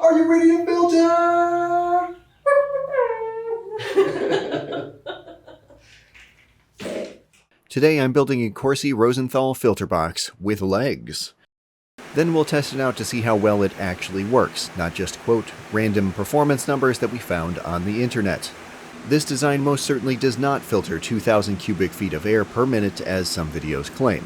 Are you ready to filter? Today I'm building a Corsi Rosenthal filter box with legs. Then we'll test it out to see how well it actually works, not just, quote, random performance numbers that we found on the internet. This design most certainly does not filter 2,000 cubic feet of air per minute as some videos claim.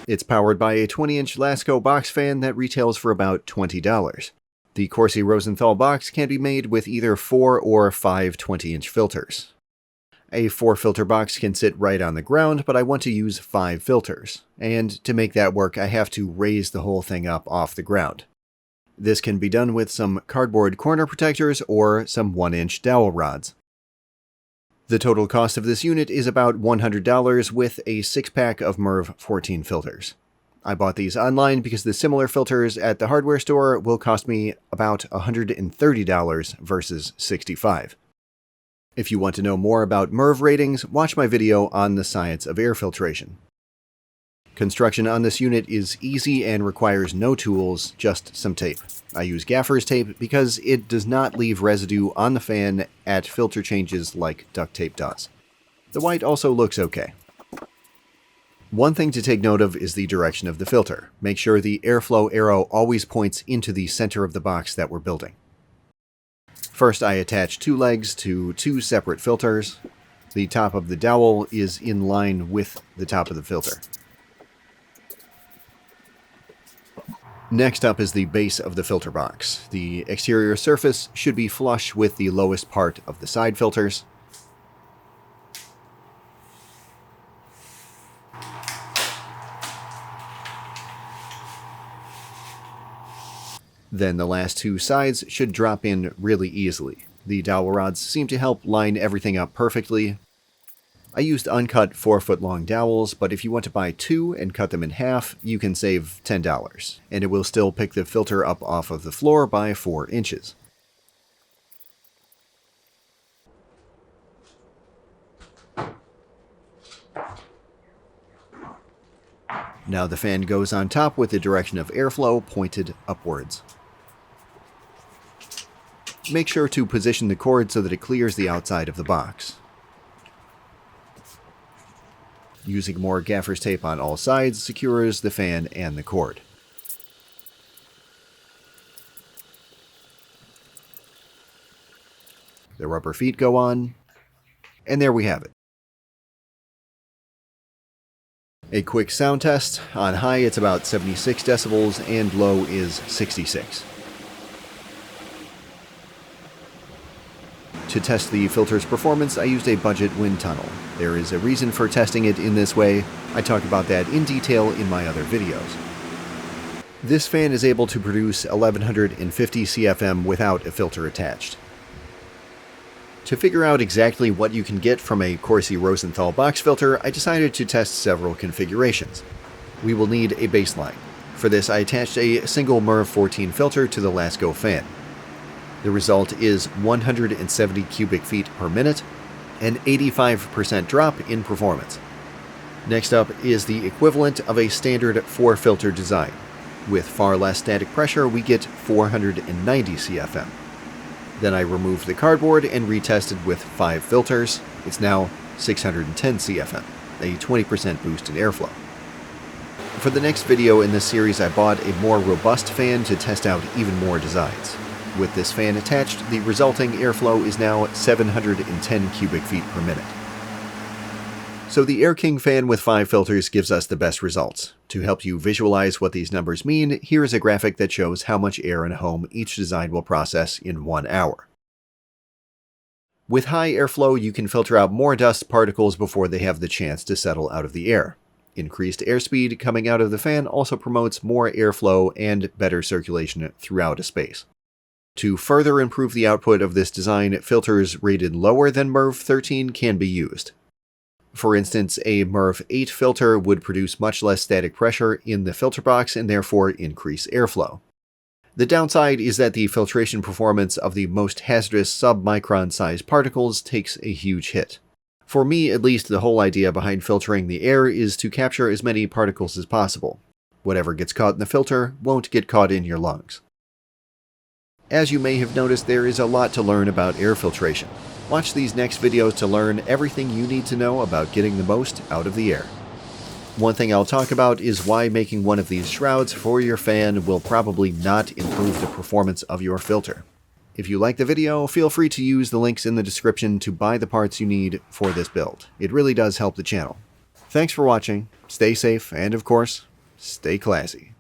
It's powered by a 20-inch Lasko box fan that retails for about $20. The Corsi Rosenthal box can be made with either 4 or 5 20-inch filters. A 4-filter box can sit right on the ground, but I want to use 5 filters, and to make that work I have to raise the whole thing up off the ground. This can be done with some cardboard corner protectors or some 1-inch dowel rods. The total cost of this unit is about $100 with a 6-pack of MERV 14 filters. I bought these online because the similar filters at the hardware store will cost me about $130 versus $65. If you want to know more about MERV ratings, watch my video on the science of air filtration. Construction on this unit is easy and requires no tools, just some tape. I use gaffer's tape because it does not leave residue on the fan at filter changes like duct tape does. The white also looks okay. One thing to take note of is the direction of the filter. Make sure the airflow arrow always points into the center of the box that we're building. First, I attach 2 legs to 2 separate filters. The top of the dowel is in line with the top of the filter. Next up is the base of the filter box. The exterior surface should be flush with the lowest part of the side filters. Then the last 2 sides should drop in really easily. The dowel rods seem to help line everything up perfectly. I used uncut 4-foot-long dowels, but if you want to buy 2 and cut them in half, you can save $10, and it will still pick the filter up off of the floor by 4 inches. Now the fan goes on top with the direction of airflow pointed upwards. Make sure to position the cord so that it clears the outside of the box. Using more gaffer's tape on all sides secures the fan and the cord. The rubber feet go on, and there we have it. A quick sound test. On high it's about 76 decibels and low is 66. To test the filter's performance, I used a budget wind tunnel. There is a reason for testing it in this way. I talk about that in detail in my other videos. This fan is able to produce 1150 CFM without a filter attached. To figure out exactly what you can get from a Corsi Rosenthal box filter, I decided to test several configurations. We will need a baseline. For this, I attached a single MERV 14 filter to the Lasko fan. The result is 170 cubic feet per minute, an 85% drop in performance. Next up is the equivalent of a standard 4-filter design. With far less static pressure, we get 490 CFM. Then I removed the cardboard and retested with 5 filters. It's now 610 CFM, a 20% boost in airflow. For the next video in this series, I bought a more robust fan to test out even more designs. With this fan attached, the resulting airflow is now 710 cubic feet per minute. So the Air King fan with 5 filters gives us the best results. To help you visualize what these numbers mean, here is a graphic that shows how much air in a home each design will process in 1 hour. With high airflow, you can filter out more dust particles before they have the chance to settle out of the air. Increased airspeed coming out of the fan also promotes more airflow and better circulation throughout a space. To further improve the output of this design, filters rated lower than MERV 13 can be used. For instance, a MERV 8 filter would produce much less static pressure in the filter box and therefore increase airflow. The downside is that the filtration performance of the most hazardous sub-micron size particles takes a huge hit. For me, at least, the whole idea behind filtering the air is to capture as many particles as possible. Whatever gets caught in the filter won't get caught in your lungs. As you may have noticed, there is a lot to learn about air filtration. Watch these next videos to learn everything you need to know about getting the most out of the air. One thing I'll talk about is why making one of these shrouds for your fan will probably not improve the performance of your filter. If you like the video, feel free to use the links in the description to buy the parts you need for this build. It really does help the channel. Thanks for watching, stay safe, and of course, stay classy.